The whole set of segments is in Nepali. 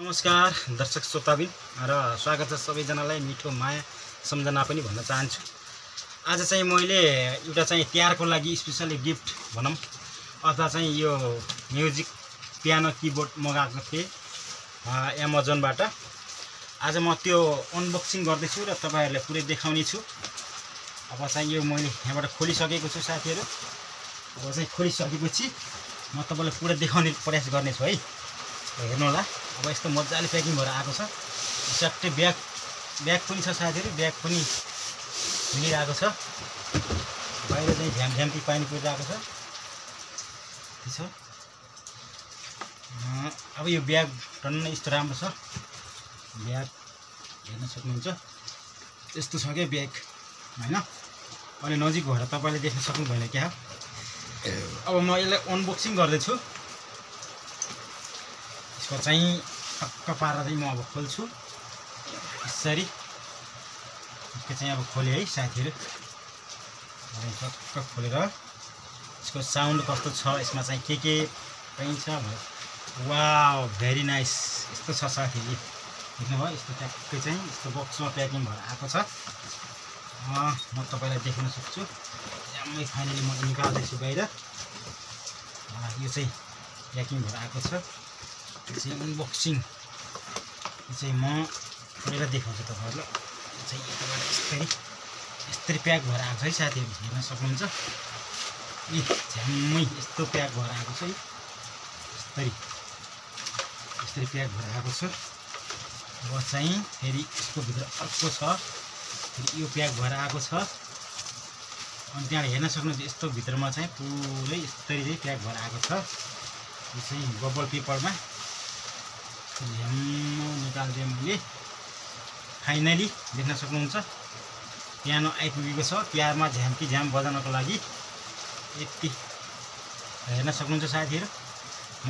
नमस्कार दर्शक श्रोताबिन र स्वागत छ सबैजनालाई मिठो माया सम्झना पनि भन्न चाहन्छु। आज चाहिँ मैले एउटा चाहिँ तिहारको लागि स्पेशली गिफ्ट भनौँ अथवा चाहिँ यो म्युजिक पियानो किबोर्ड मगाएको थिएँ एमाजोनबाट। आज म त्यो अनबक्सिङ गर्दैछु र तपाईहरुलाई पुरै देखाउने छु। अब चाहिँ यो मैले यहाँबाट खोलिसकेको छु साथीहरु। अब चाहिँ खोलिसकेपछि म तपाईलाई पुरै देखाउने प्रयास गर्ने छु है। हेर्नु होला। अब यस्तो मजाले प्याकिङ भएर आएको छ। सट्टै ब्याग पनि छ साथीहरु, ब्याग पनि मिलिरहेको छ। बाहिर चाहिँ झ्यामझ्याम्ती पानी परिरहेको छ। त्यसो अब यो ब्याग टन्न यस्तो राम्रो छ। ब्याग हेर्न सक्नुहुन्छ। यस्तो छ के ब्याग हैन। अलि नजिक भएर तपाईले देख्न सक्नु भएन क्या। अब म यसलाई अनबक्सिङ गर्दै छु। यसको चाहिँ टक्क पारेर चाहिँ म अब खोल्छु यसरी। यसको चाहिँ अब खोले है साथीहरु। टक्क खोलेर यसको साउन्ड कस्तो छ, यसमा चाहिँ के पाइन्छ भने वाउ भेरी नाइस। यस्तो छ साथीहरु। देख्नुभयो यस्तो ट्याक्कै चाहिँ यस्तो बक्समा प्याकिङ भएर आएको छ। म तपाईलाई देखाउन सक्छु। जम्मै फाइनली म निकाल्दैछु बाहिर। यो चाहिँ प्याकिङ भएर आएको छ। यो चाहिँ अनबक्सिङ यो चाहिँ म गरेर देखाउँछु तपाईहरुलाई। यो चाहिँ यताबाट यस्तरी प्याक भएर आएको छ है साथीहरु। हेर्न सक्नुहुन्छ। झ्याम्मै यस्तो प्याक भएर आएको छ है। यस्तरी प्याक भएर आएको छ। अब चाहिँ फेरि यसको भित्र अर्को छ। फेरि यो प्याक भएर आएको छ। अनि त्यहाँ हेर्न सक्नुहुन्छ यस्तो भित्रमा चाहिँ पुरै यस्तरी चाहिँ प्याक भएर आएको छ। यो चाहिँ बबल पेपरमा झ्याम्म निकाल्दिएँ मैले। फाइनली देख्न सक्नुहुन्छ पियानो आइपुगेको छ। तिहारमा झ्याम्की झ्याम बजाउनको लागि यति हेर्न सक्नुहुन्छ साथीहरु। म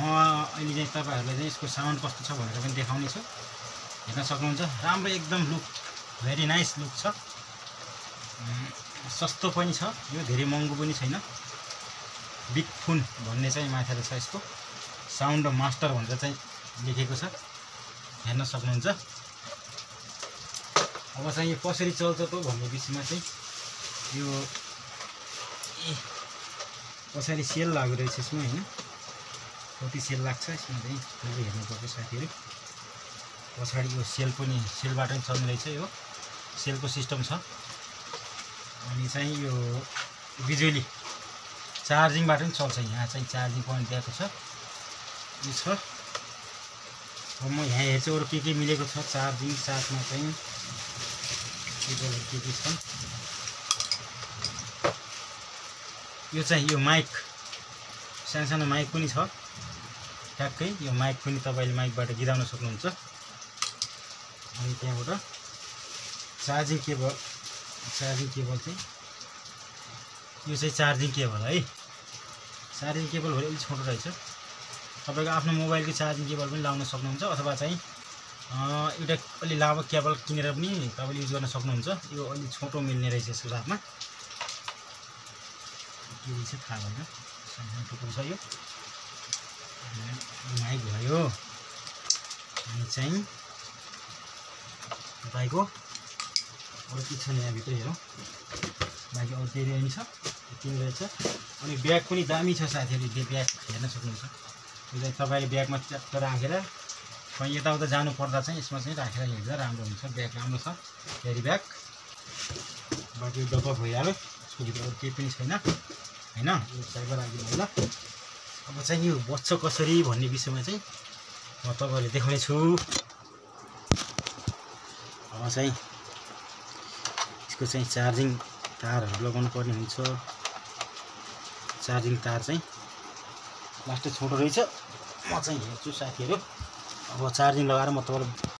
अहिले चाहिँ तपाईहरुलाई चाहिँ यसको साउन्ड कस्तो छ भनेर पनि देखाउने छु। हेर्न सक्नुहुन्छ राम्रो एकदम लुक भेरी नाइस लुक छ। सस्तो पनि छ यो, धेरै महँगो पनि छैन। बिग फोन भन्ने चाहिँ माथि छ। यसको साउन्ड मास्टर भनेर चाहिँ लेखेको छ। हेर्न सक्नुहुन्छ। अब चाहिँ यो कसरी चल्छ त भन्ने विषयमा चाहिँ यो कसरी सेल लाग्यो रहेछ यसमा हैन। कति सेल लाग्छ यसमा चाहिँ फेरि हेर्नुपर्छ साथीहरु। पछाडि यो सेलबाट पनि चल्ने रहेछ। यो सेलको सिस्टम छ। अनि चाहिँ यो बिजुली चार्जिङबाट पनि चल्छ। यहाँ चाहिँ चार्जिङ पोइन्ट दिएको छ। यो छ। अब म यहाँ हेर्छु अरु के मिलेको छ चार्जिङ साथमा चाहिँ के छ। यो चाहिँ यो माइक सानो माइक पनि छ ट्याक्कै। यो माइक पनि तपाईले माइकबाट गिराउन सक्नुहुन्छ। अनि त्यहाँबाट चार्जिङ केबल चाहिँ यो चाहिँ चार्जिङ केबल है। चार्जिङ केबल भरि अलि छोटो रहेछ। तपाईको आफ्नो मोबाइलको चार्जिङ केबल पनि लाउन सक्नुहुन्छ अथवा चाहिँ एउटा अलि लामो केबल किनेर पनि तपाईले युज गर्न सक्नुहुन्छ। यो अलि छोटो मिल्ने रहेछ यसको साथमा। के रहेछ थाहा भएन। सानो टुक्रो छ यो। माइक भयो। अनि चाहिँ बाइकको अरु के छ यहाँ भित्र हेरौँ। बाइकको अरु केही पनि छ। यति रहेछ। अनि ब्याग पनि दामी छ साथीहरु। यो ब्याग हेर्न सक्नुहुन्छ। यो चाहिँ तपाईले ब्यागमा च्याप्प राखेर कहीँ यताउता जानु पर्दा चाहिँ यसमा चाहिँ राखेर हिँड्दा राम्रो हुन्छ। ब्याग राम्रो छ। क्यारी ब्याग। बाँकी डब्बा भइहाल्यो। यसको भित्र अरु केही पनि छैन हैन। यो साइडमा राखिदिनु होला। अब चाहिँ यो बच्छ कसरी भन्ने विषयमा चाहिँ म तपाईहरुलाई देखाउने छु। अब चाहिँ यसको चाहिँ चार्जिङ तारहरु लगाउनु पर्ने हुन्छ। चार्जिङ तार चाहिँ लास्टै छोटो रहेछ। म चाहिँ हेर्छु साथीहरु। अब चार्जिङ लगाएर म तपाईलाई